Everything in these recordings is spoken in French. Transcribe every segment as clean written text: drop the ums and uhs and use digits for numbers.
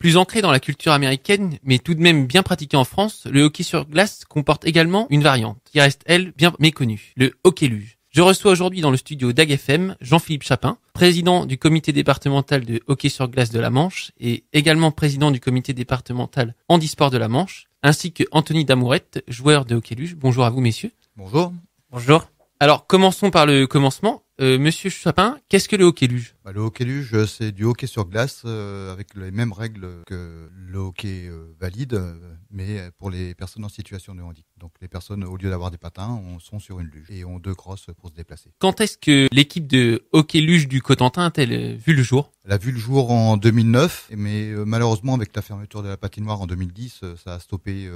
Plus ancré dans la culture américaine, mais tout de même bien pratiqué en France, le hockey sur glace comporte également une variante, qui reste, elle, bien méconnue, le hockey luge. Je reçois aujourd'hui dans le studio d'AG FM Jean-Philippe Chapin, président du comité départemental de hockey sur glace de la Manche et également président du comité départemental handisport de la Manche, ainsi que Anthony Damourette, joueur de hockey luge. Bonjour à vous, messieurs. Bonjour. Bonjour. Alors, commençons par le commencement. Monsieur Chapin, qu'est-ce que le hockey luge ? Le hockey luge, c'est du hockey sur glace avec les mêmes règles que le hockey valide, mais pour les personnes en situation de handicap. Donc les personnes, au lieu d'avoir des patins, sont sur une luge et ont 2 crosses pour se déplacer. Quand est-ce que l'équipe de hockey luge du Cotentin a-t-elle vu le jour ? Elle a vu le jour en 2009, mais malheureusement avec la fermeture de la patinoire en 2010, ça a stoppé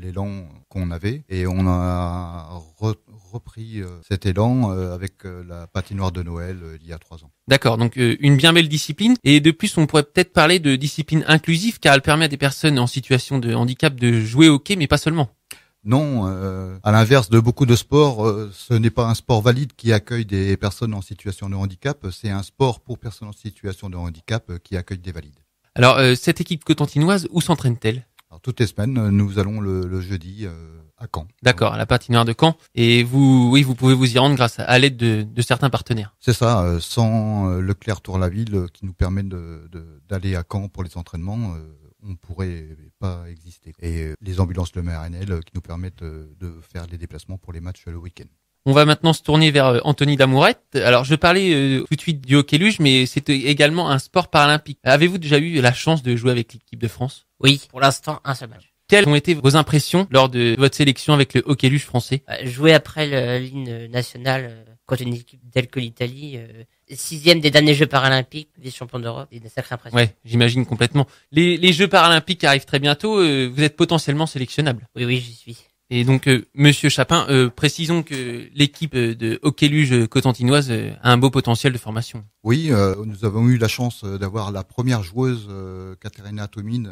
l'élan qu'on avait et on a repris cet élan avec la patinoire de Noël il y a 3 ans. D'accord, donc une bien belle discipline. Et de plus, on pourrait peut-être parler de discipline inclusive, car elle permet à des personnes en situation de handicap de jouer au hockey, mais pas seulement. Non, à l'inverse de beaucoup de sports, ce n'est pas un sport valide qui accueille des personnes en situation de handicap, c'est un sport pour personnes en situation de handicap qui accueille des valides. Alors, cette équipe cotentinoise, où s'entraîne-t-elle ? Alors, toutes les semaines, nous allons le jeudi à Caen. D'accord, à la patinoire de Caen. Et vous pouvez vous y rendre grâce à l'aide de certains partenaires. C'est ça, sans Leclerc-Tour-la-Ville qui nous permet d'aller à Caen pour les entraînements, on pourrait pas exister. Et les ambulances Le Maire-NL qui nous permettent de faire les déplacements pour les matchs le week-end. On va maintenant se tourner vers Anthony Damourette. Alors, je parlais tout de suite du hockey luge, mais c'est également un sport paralympique. Avez-vous déjà eu la chance de jouer avec l'équipe de France ? Oui, pour l'instant, un seul match. Quelles ont été vos impressions lors de votre sélection avec le hockey luge français ? Jouer après l'hymne national contre une équipe telle que l'Italie, 6e des derniers Jeux paralympiques, des champions d'Europe, c'est une sacrée impression. Ouais, j'imagine complètement. Les Jeux paralympiques arrivent très bientôt. Vous êtes potentiellement sélectionnable. Oui, j'y suis. Et donc, Monsieur Chapin, précisons que l'équipe de hockey luge cotentinoise a un beau potentiel de formation. Oui, nous avons eu la chance d'avoir la première joueuse, Katerina Tomine,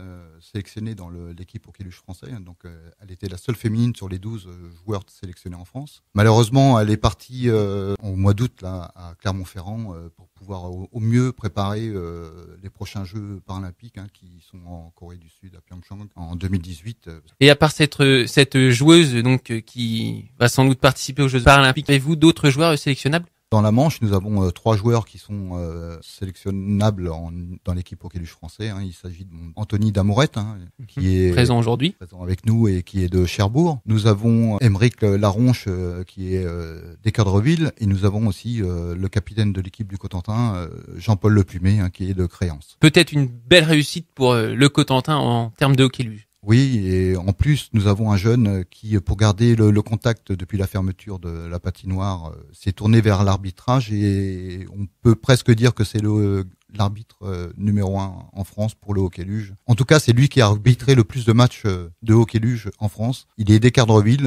sélectionnée dans l'équipe hockey luge français. Donc, elle était la seule féminine sur les 12 joueurs sélectionnés en France. Malheureusement, elle est partie au mois d'août là à Clermont-Ferrand pour pouvoir au mieux préparer les prochains Jeux paralympiques qui sont en Corée du Sud, à Pyeongchang, en 2018. Et à part cette joueuse donc qui va sans doute participer aux Jeux paralympiques, avez-vous d'autres joueurs sélectionnables ? Dans la Manche, nous avons 3 joueurs qui sont sélectionnables dans l'équipe hockey luge français. Il s'agit de Anthony Damourette, qui est présent aujourd'hui, présent avec nous et qui est de Cherbourg. Nous avons Émeric Laronche, qui est d'Équeurdreville, et nous avons aussi le capitaine de l'équipe du Cotentin, Jean-Paul Leplumet, qui est de Créance. Peut-être une belle réussite pour le Cotentin en termes de hockey luge. Oui, et en plus, nous avons un jeune qui, pour garder le contact depuis la fermeture de la patinoire, s'est tourné vers l'arbitrage et on peut presque dire que c'est l'arbitre numéro 1 en France pour le hockey luge. En tout cas, c'est lui qui a arbitré le plus de matchs de hockey luge en France. Il est d'Équeurdreville,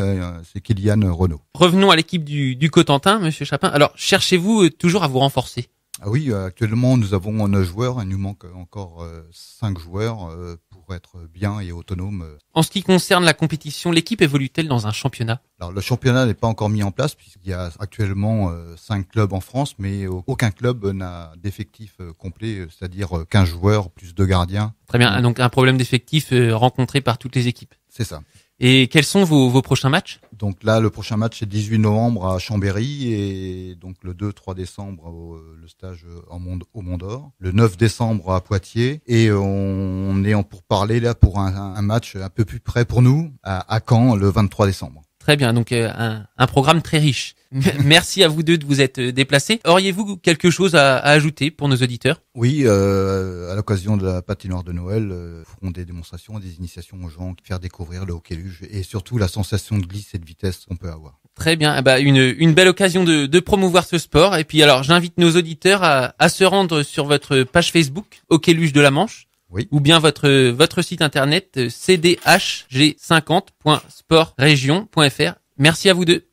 c'est Kylian Renaud. Revenons à l'équipe du Cotentin, Monsieur Chapin. Alors, cherchez-vous toujours à vous renforcer ? Ah oui, actuellement, nous avons 9 joueurs. Il nous manque encore 5 joueurs pour être bien et autonome. En ce qui concerne la compétition, l'équipe évolue-t-elle dans un championnat ? Alors, le championnat n'est pas encore mis en place puisqu'il y a actuellement 5 clubs en France, mais aucun club n'a d'effectif complet, c'est-à-dire 15 joueurs plus 2 gardiens. Très bien, donc un problème d'effectif rencontré par toutes les équipes. C'est ça. Et quels sont vos prochains matchs ? Donc là, le prochain match c'est le 18 novembre à Chambéry et donc le 2-3 décembre le stage au Mont d'Or. Le 9 décembre à Poitiers et on est en pourparlers là pour un match un peu plus près pour nous à Caen le 23 décembre. Très bien, donc un programme très riche. Merci à vous deux de vous être déplacés. Auriez-vous quelque chose à ajouter pour nos auditeurs ? Oui, à l'occasion de la patinoire de Noël, feront des démonstrations, des initiations aux gens, faire découvrir le hockey luge et surtout la sensation de glisse et de vitesse qu'on peut avoir. Très bien, une belle occasion de promouvoir ce sport. Et puis alors, j'invite nos auditeurs à se rendre sur votre page Facebook, Hockey Luge de la Manche. Oui. Ou bien votre site internet cdhg50.sportregion.fr. Merci à vous deux.